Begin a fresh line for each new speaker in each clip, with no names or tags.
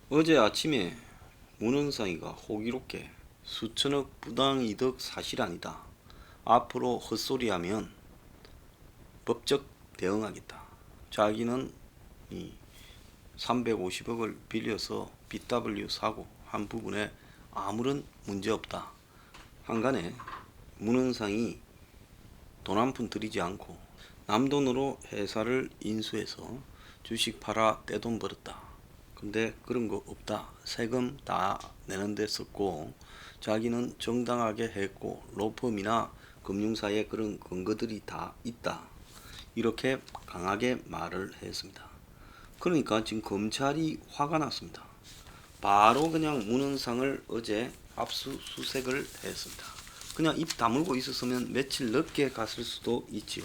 어제 아침에 문헌상이가 호기롭게 수천억 부당이득 사실 아니다. 앞으로 헛소리하면 법적 대응하겠다. 자기는 이 350억을 빌려서 BW 사고 한 부분에 아무런 문제 없다. 한간에 문헌상이 돈 한 푼 들이지 않고 남 돈으로 회사를 인수해서 주식 팔아 떼돈 벌었다. 근데 그런 거 없다. 세금 다 내는 데 썼고 자기는 정당하게 했고 로펌이나 금융사에 그런 근거들이 다 있다. 이렇게 강하게 말을 했습니다. 그러니까 지금 검찰이 화가 났습니다. 바로 그냥 문헌상을 어제 압수수색을 했습니다. 그냥 입 다물고 있었으면 며칠 늦게 갔을 수도 있지요.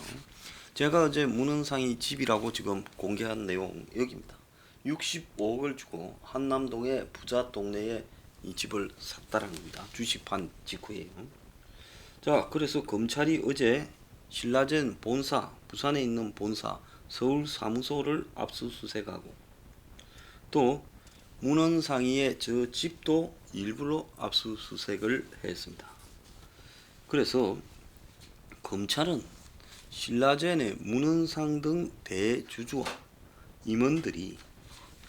제가 어제 문헌상이 집이라고 지금 공개한 내용 여기입니다. 65억을 주고 한남동의 부자 동네에 이 집을 샀다라는 겁니다. 주식판 직후에요. 자, 그래서 검찰이 어제 신라젠 본사, 부산에 있는 본사, 서울 사무소를 압수수색하고 또 문헌상이의 저 집도 일부러 압수수색을 했습니다. 그래서 검찰은 신라젠의 문헌상 등 대주주와 임원들이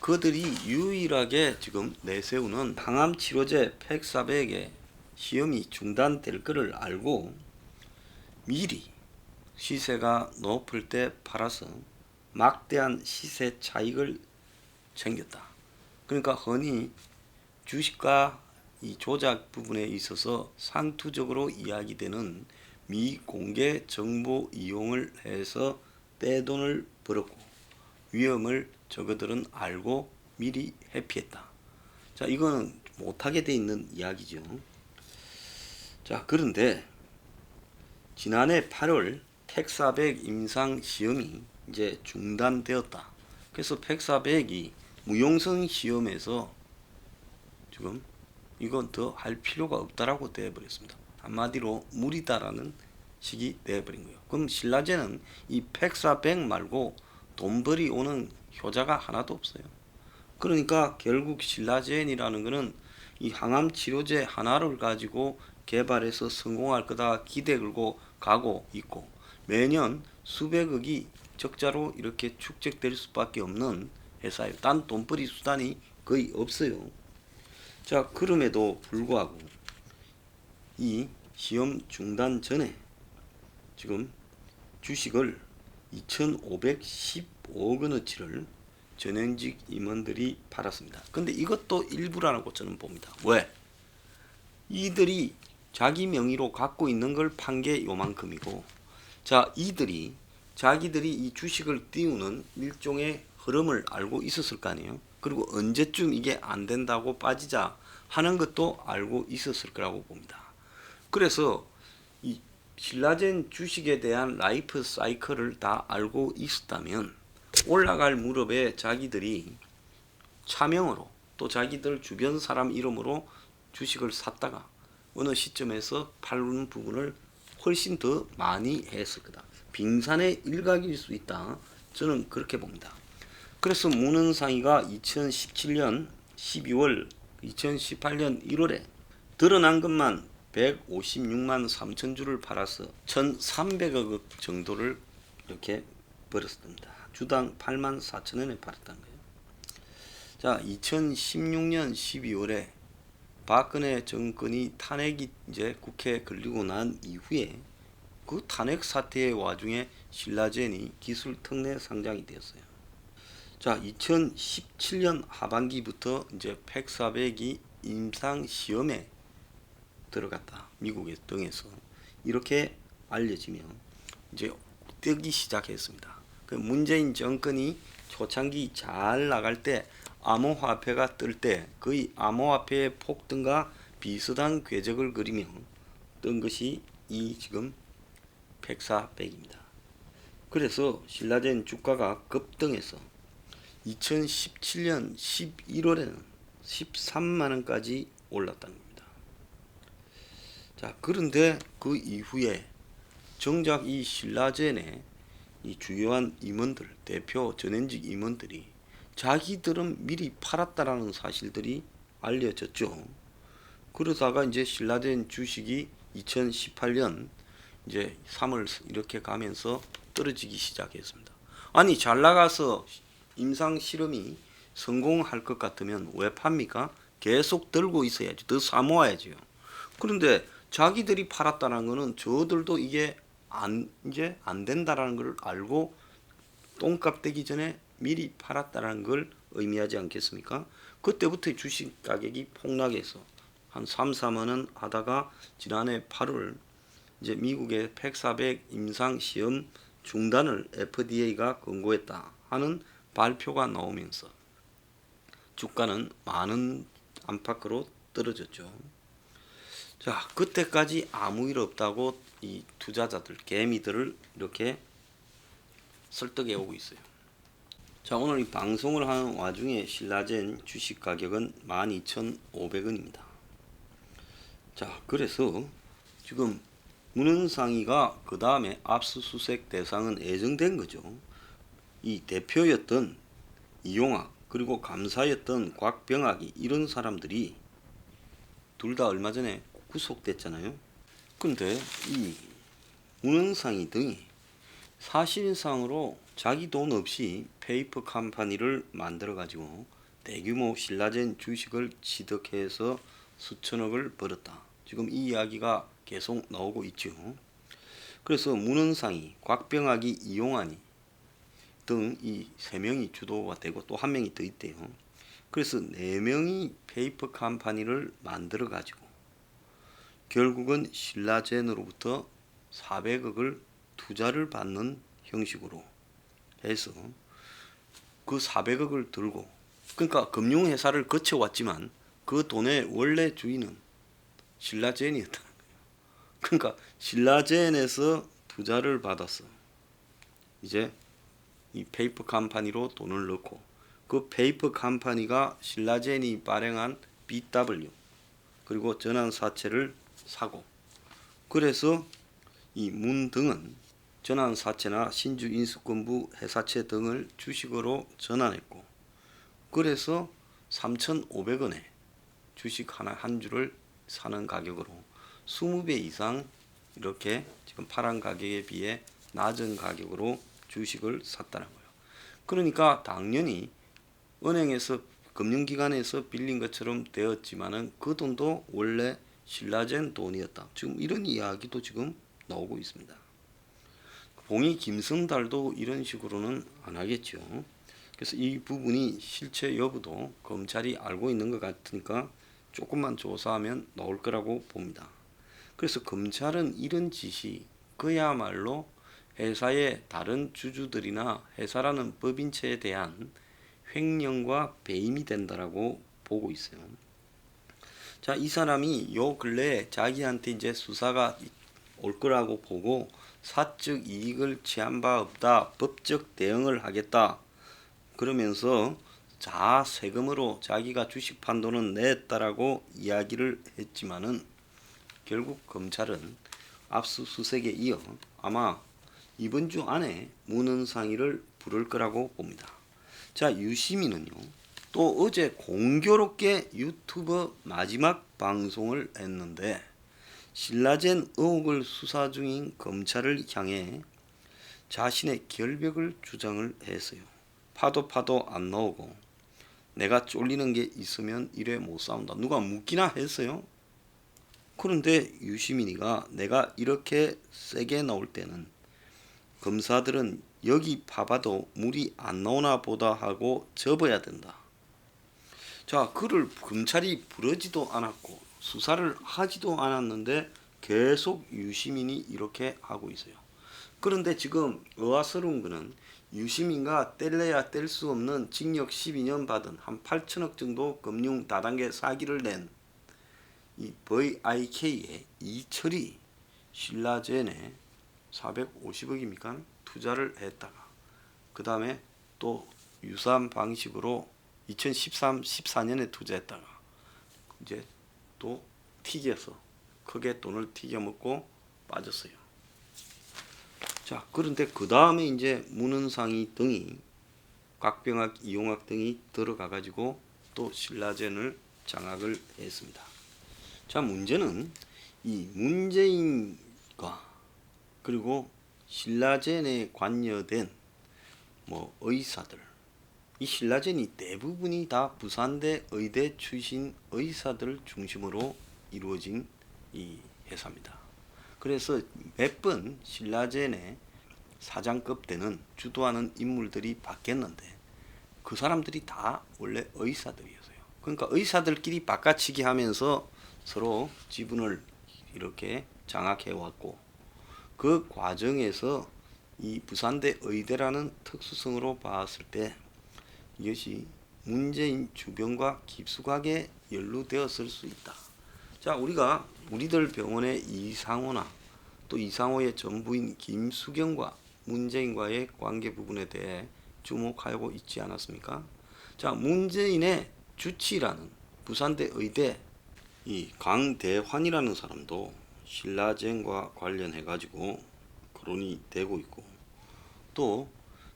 그들이 유일하게 지금 내세우는 항암치료제 팩400의 시험이 중단될 것을 알고 미리 시세가 높을 때 팔아서 막대한 시세 차익을 챙겼다. 그러니까 흔히 주식과 이 조작 부분에 있어서 상투적으로 이야기되는 미공개 정보 이용을 해서 떼돈을 벌었고 위험을 저그들은 알고 미리 회피했다. 자, 이거는 못하게 돼 있는 이야기죠. 자, 그런데 지난해 8월 팩400 임상 시험이 이제 중단되었다. 그래서 팩400이 무용성 시험에서 지금 이건 더 할 필요가 없다라고 되어버렸습니다. 한마디로 무리다라는 식이 되어버린 거예요. 그럼 신라젠은 이 팩400 말고 돈벌이 오는 효자가 하나도 없어요. 그러니까 결국 신라젠이라는 것은 이 항암 치료제 하나를 가지고 개발해서 성공할 거다 기대 걸고 가고 있고 매년 수백억이 적자로 이렇게 축적될 수밖에 없는 회사예요. 딴 돈벌이 수단이 거의 없어요. 자, 그럼에도 불구하고 이 시험 중단 전에 지금 주식을 2,515억 원어치를 전현직 임원들이 팔았습니다. 근데 이것도 일부라고 저는 봅니다. 왜? 이들이 자기 명의로 갖고 있는 걸 판 게 요만큼이고 자, 이들이 자기들이 이 주식을 띄우는 일종의 흐름을 알고 있었을 거 아니에요. 그리고 언제쯤 이게 안 된다고 빠지자 하는 것도 알고 있었을 거라고 봅니다. 그래서 이 신라젠 주식에 대한 라이프 사이클을 다 알고 있었다면 올라갈 무렵에 자기들이 차명으로 또 자기들 주변 사람 이름으로 주식을 샀다가 어느 시점에서 팔는 부분을 훨씬 더 많이 했을 거다. 빙산의 일각일 수 있다. 저는 그렇게 봅니다. 그래서 문헌상이가 2017년 12월, 2018년 1월에 드러난 것만 156만 3천 주를 팔아서 1,300억 정도를 이렇게 벌었습니다. 주당 8만 4천 원에 팔았다는 거예요. 자, 2016년 12월에 박근혜 정권이 탄핵이 이제 국회에 걸리고 난 이후에 그 탄핵 사태의 와중에 신라젠이 기술 특례 상장이 되었어요. 자, 2017년 하반기부터 이제 팩400이 임상 시험에 들어갔다. 미국의 등에서 이렇게 알려지면 이제 뜨기 시작했습니다. 그 문재인 정권이 초창기 잘 나갈 때 암호화폐가 뜰 때 거의 암호화폐의 폭등과 비슷한 궤적을 그리며 뜬 것이 이 지금 팩400입니다. 그래서 신라젠 주가가 급등해서 2017년 11월에는 13만원까지 올랐다는 겁니다. 자, 그런데 그 이후에 정작 이 신라젠의 이 주요한 임원들, 대표 전현직 임원들이 자기들은 미리 팔았다라는 사실들이 알려졌죠. 그러다가 이제 신라젠 주식이 2018년 이제 3월 이렇게 가면서 떨어지기 시작했습니다. 아니 잘 나가서 임상 실험이 성공할 것 같으면 왜 팝니까? 계속 들고 있어야지. 더 사모아야지요. 그런데 자기들이 팔았다는 거는 저들도 이게 이제 안 된다라는 걸 알고 똥값 되기 전에 미리 팔았다는 걸 의미하지 않겠습니까? 그때부터 주식 가격이 폭락해서 한 3, 4만 원 하다가 지난해 8월 이제 미국의 팩400 임상 시험 중단을 FDA가 권고했다 하는 발표가 나오면서 주가는 많은 안팎으로 떨어졌죠. 자, 그때까지 아무 일 없다고 이 투자자들, 개미들을 이렇게 설득해 오고 있어요. 자, 오늘 이 방송을 하는 와중에 신라젠 주식 가격은 12,500원입니다. 자, 그래서 지금 문은상이가 그 다음에 압수수색 대상은 예정된 거죠. 이 대표였던 이용학 그리고 감사였던 곽병학이 이런 사람들이 둘 다 얼마 전에 구속됐잖아요. 근데 이 문은상이 등이 사실상으로 자기 돈 없이 페이퍼 컴퍼니를 만들어 가지고 대규모 신라젠 주식을 취득해서 수천억을 벌었다. 지금 이 이야기가 계속 나오고 있죠. 그래서 문은상이, 곽병학이, 이용환이 등 이 세 명이 주도가 되고 또 한 명이 더 있대요. 그래서 네 명이 페이퍼 컴퍼니를 만들어 가지고 결국은 신라젠으로부터 400억을 투자를 받는 형식으로 해서 그 400억을 들고 그러니까 금융회사를 거쳐왔지만 그 돈의 원래 주인은 신라젠이었다는 거예요. 그러니까 신라젠에서 투자를 받았어. 이제 이 페이퍼 컴퍼니로 돈을 넣고 그 페이퍼 컴퍼니가 신라젠이 발행한 BW 그리고 전환사채를 사고 그래서 이 문 등은 전환사채나 신주인수권부 회사채 등을 주식으로 전환했고 그래서 3,500원에 주식 하나 한 주를 사는 가격으로 20배 이상 이렇게 지금 파란 가격에 비해 낮은 가격으로 주식을 샀다는 거예요. 그러니까 당연히 은행에서 금융기관에서 빌린 것처럼 되었지만은 그 돈도 원래 신라젠 돈이었다. 지금 이런 이야기도 지금 나오고 있습니다. 봉이 김승달도 이런 식으로는 안 하겠죠. 그래서 이 부분이 실체 여부도 검찰이 알고 있는 것 같으니까 조금만 조사하면 나올 거라고 봅니다. 그래서 검찰은 이런 짓이 그야말로 회사의 다른 주주들이나 회사라는 법인체에 대한 횡령과 배임이 된다라고 보고 있어요. 자, 이 사람이 요 근래에 자기한테 이제 수사가 올 거라고 보고 사적 이익을 취한 바 없다. 법적 대응을 하겠다. 그러면서 자 세금으로 자기가 주식 판 돈은 냈다라고 이야기를 했지만은 결국 검찰은 압수수색에 이어 아마 이번 주 안에 문은상이를 부를 거라고 봅니다. 자, 유시민은요. 또 어제 공교롭게 유튜브 마지막 방송을 했는데 신라젠 의혹을 수사 중인 검찰을 향해 자신의 결백을 주장을 했어요. 파도 안 나오고 내가 쫄리는 게 있으면 이래 못 싸운다. 누가 묻기나 했어요. 그런데 유시민이가 내가 이렇게 세게 나올 때는 검사들은 여기 봐봐도 물이 안 나오나 보다 하고 접어야 된다. 자, 그를 검찰이 부르지도 않았고 수사를 하지도 않았는데 계속 유시민이 이렇게 하고 있어요. 그런데 지금 의아스러운 거는 유시민과 뗄래야 뗄 수 없는 징역 12년 받은 한 8천억 정도 금융 다단계 사기를 낸 이 VIK의 이철이 신라젠에 450억입니까? 투자를 했다가 그 다음에 또 유사한 방식으로 2013, 14년에 투자했다가 이제 또 튀겨서 크게 돈을 튀겨 먹고 빠졌어요. 자, 그런데 그 다음에 이제 문은상이 등이 곽병학, 이용학 등이 들어가 가지고 또 신라젠을 장악을 했습니다. 자, 문제는 이 문재인과 그리고 신라젠에 관여된 의사들, 이 신라젠이 대부분이 다 부산대 의대 출신 의사들 중심으로 이루어진 이 회사입니다. 그래서 몇 번 신라젠의 사장급 때는 주도하는 인물들이 바뀌었는데 그 사람들이 다 원래 의사들이었어요. 그러니까 의사들끼리 바꿔치기 하면서 서로 지분을 이렇게 장악해 왔고, 그 과정에서 이 부산대 의대라는 특수성으로 봤을 때 이것이 문재인 주변과 깊숙하게 연루되었을 수 있다. 자, 우리가 우리들 병원의 이상호나 또 이상호의 전부인 김수경과 문재인과의 관계 부분에 대해 주목하고 있지 않았습니까? 자, 문재인의 주치라는 부산대 의대 이 강대환이라는 사람도 신라젠과 관련해 가지고 거론이 되고 있고, 또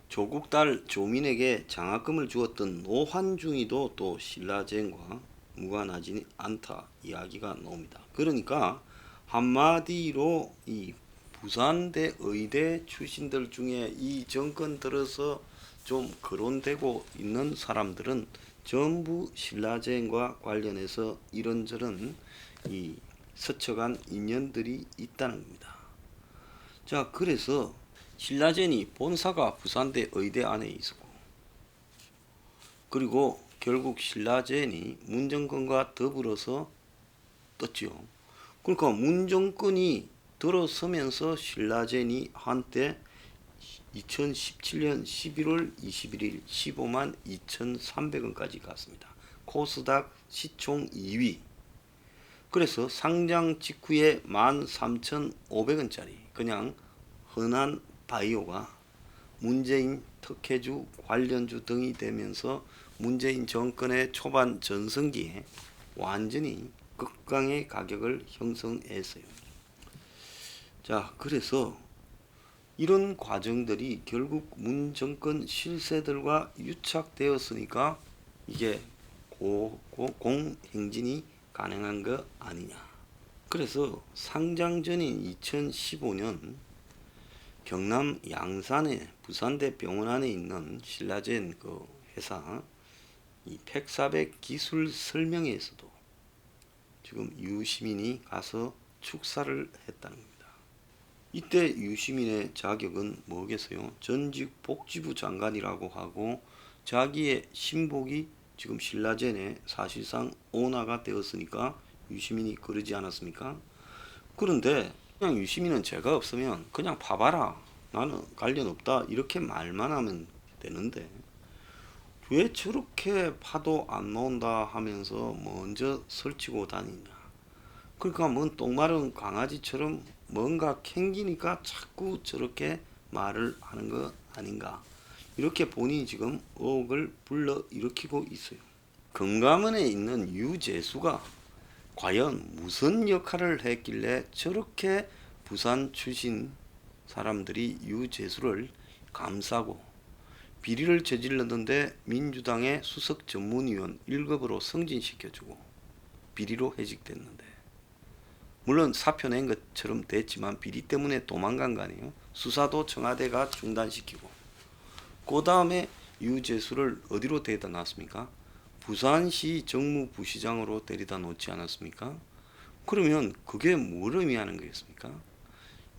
조국 딸 조민에게 장학금을 주었던 노환중이도 또 신라젠과 무관하지 않다 이야기가 나옵니다. 그러니까 한마디로 이 부산대 의대 출신들 중에 이 정권 들어서 좀 거론되고 있는 사람들은 전부 신라젠과 관련해서 이런저런 이 스쳐간 인연들이 있다는 겁니다. 자, 그래서 신라젠이 본사가 부산대 의대 안에 있었고, 그리고 결국 신라젠이 문정권과 더불어서 떴죠. 그러니까 문정권이 들어서면서 신라젠이 한때 2017년 11월 21일 15만 2,300원까지 갔습니다. 코스닥 시총 2위. 그래서 상장 직후에 13,500원짜리 그냥 흔한 바이오가 문재인 특혜주 관련주 등이 되면서 문재인 정권의 초반 전성기에 완전히 극강의 가격을 형성했어요. 자, 그래서 이런 과정들이 결국 문 정권 실세들과 유착되었으니까 이게 공행진이 가능한 거 아니냐. 그래서 상장 전인 2015년 경남 양산의 부산대 병원 안에 있는 신라젠 그 회사 이 팩400 기술 설명회에서도 지금 유시민이 가서 축사를 했다는 겁니다. 이때 유시민의 자격은 뭐겠어요? 전직 복지부 장관이라고 하고 자기의 신복이 지금 신라젠의 사실상 오너가 되었으니까 유시민이 그러지 않았습니까? 그런데 그냥 유시민은 죄가 없으면 그냥 파봐라, 나는 관련 없다, 이렇게 말만 하면 되는데 왜 저렇게 파도 안 나온다 하면서 먼저 설치고 다니냐. 그러니까 뭔 똥마른 강아지처럼 뭔가 캥기니까 자꾸 저렇게 말을 하는 거 아닌가, 이렇게 본인이 지금 의혹을 불러 일으키고 있어요. 금감원에 있는 유재수가 과연 무슨 역할을 했길래 저렇게 부산 출신 사람들이 유재수를 감싸고 비리를 저질렀는데 민주당의 수석 전문위원 1급으로 승진시켜주고 비리로 해직됐는데, 물론 사표 낸 것처럼 됐지만 비리 때문에 도망간 거 아니에요. 수사도 청와대가 중단시키고, 그 다음에 유재수를 어디로 데려다 놨습니까? 부산시 정무부시장으로 데려다 놓지 않았습니까? 그러면 그게 뭘 의미하는 거겠습니까?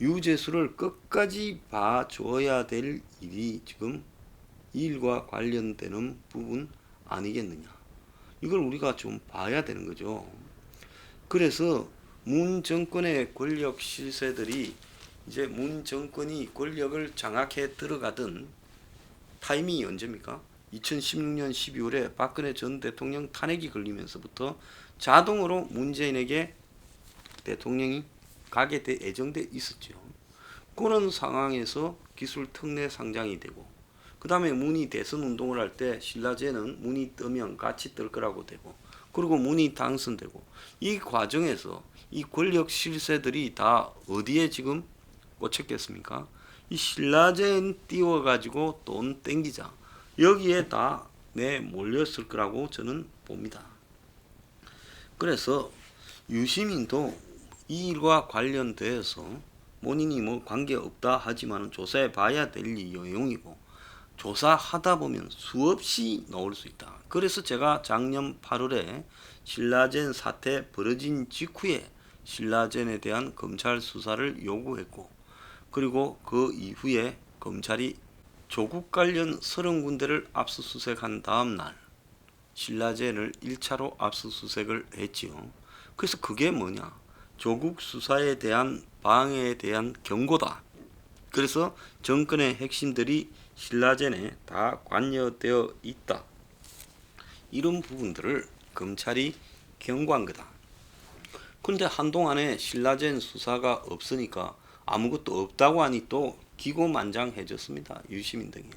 유재수를 끝까지 봐줘야 될 일이 지금 이 일과 관련되는 부분 아니겠느냐. 이걸 우리가 좀 봐야 되는 거죠. 그래서 문 정권의 권력 실세들이 이제 문 정권이 권력을 장악해 들어가던 타이밍이 언제입니까? 2016년 12월에 박근혜 전 대통령 탄핵이 걸리면서부터 자동으로 문재인에게 대통령이 가게 돼 예정돼 있었죠. 그런 상황에서 기술 특례 상장이 되고, 그 다음에 문이 대선 운동을 할 때 신라젠은 문이 뜨면 같이 뜰 거라고 되고, 그리고 문이 당선되고, 이 과정에서 이 권력 실세들이 다 어디에 지금 꽂혔겠습니까? 이 신라젠 띄워가지고 돈 땡기자, 여기에 다 몰렸을 거라고 저는 봅니다. 그래서 유시민도 이 일과 관련돼서 본인이 뭐 관계없다 하지만 조사해 봐야 될 내용이고 조사하다 보면 수없이 나올 수 있다. 그래서 제가 작년 8월에 신라젠 사태 벌어진 직후에 신라젠에 대한 검찰 수사를 요구했고, 그리고 그 이후에 검찰이 조국 관련 30군데를 압수수색한 다음 날 신라젠을 1차로 압수수색을 했지요. 그래서 그게 뭐냐? 조국 수사에 대한 방해에 대한 경고다. 그래서 정권의 핵심들이 신라젠에 다 관여되어 있다. 이런 부분들을 검찰이 경고한 거다. 그런데 한동안에 신라젠 수사가 없으니까 아무것도 없다고 하니 또 기고만장해졌습니다. 유시민 등이요.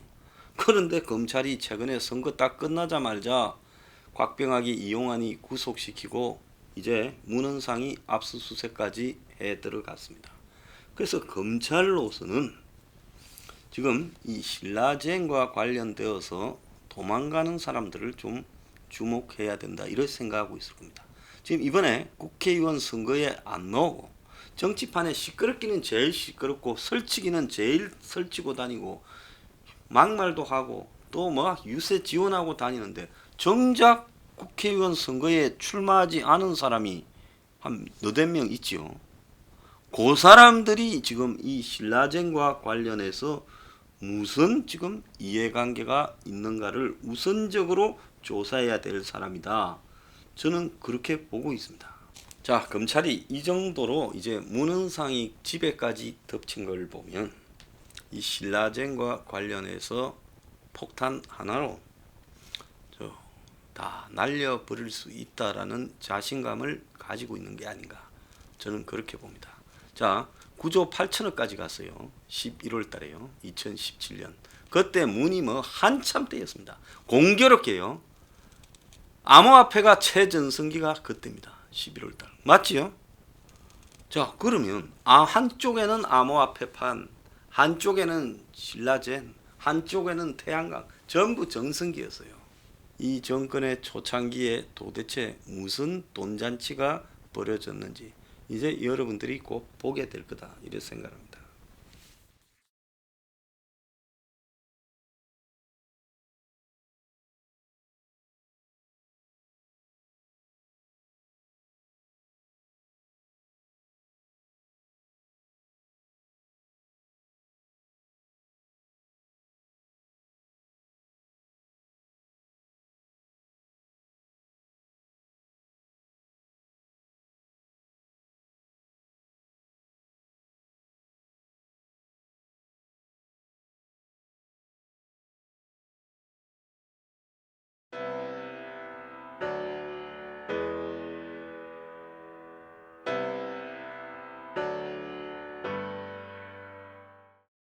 그런데 검찰이 최근에 선거 딱 끝나자마자 곽병학이 이용환이 구속시키고 이제 문헌상이 압수수색까지 해 들어갔습니다. 그래서 검찰로서는 지금 이 신라젠과 관련되어서 도망가는 사람들을 좀 주목해야 된다, 이렇게 생각하고 있을 겁니다. 지금 이번에 국회의원 선거에 안 나오고 정치판에 시끄럽기는 제일 시끄럽고 설치기는 제일 설치고 다니고 막말도 하고 또 뭐 유세 지원하고 다니는데 정작 국회의원 선거에 출마하지 않은 사람이 한 너댓 명 있지요. 그 사람들이 지금 이 신라젠과 관련해서 무슨 지금 이해관계가 있는가를 우선적으로 조사해야 될 사람이다. 저는 그렇게 보고 있습니다. 자, 검찰이 이 정도로 이제 문헌상이 집에까지 덮친 걸 보면 이 신라젠과 관련해서 폭탄 하나로 다 날려버릴 수 있다라는 자신감을 가지고 있는 게 아닌가, 저는 그렇게 봅니다. 자, 구조 8천억까지 갔어요. 11월 달에요. 2017년. 그때 문이 뭐 한참 때였습니다. 공교롭게요. 암호화폐가 최전성기가 그때입니다. 11월 달. 맞지요? 자, 그러면 한쪽에는 암호화폐판, 한쪽에는 신라젠, 한쪽에는 태양광, 전부 전성기였어요. 이 정권의 초창기에 도대체 무슨 돈잔치가 벌어졌는지 이제 여러분들이 꼭 보게 될 거다, 이렇게 생각합니다.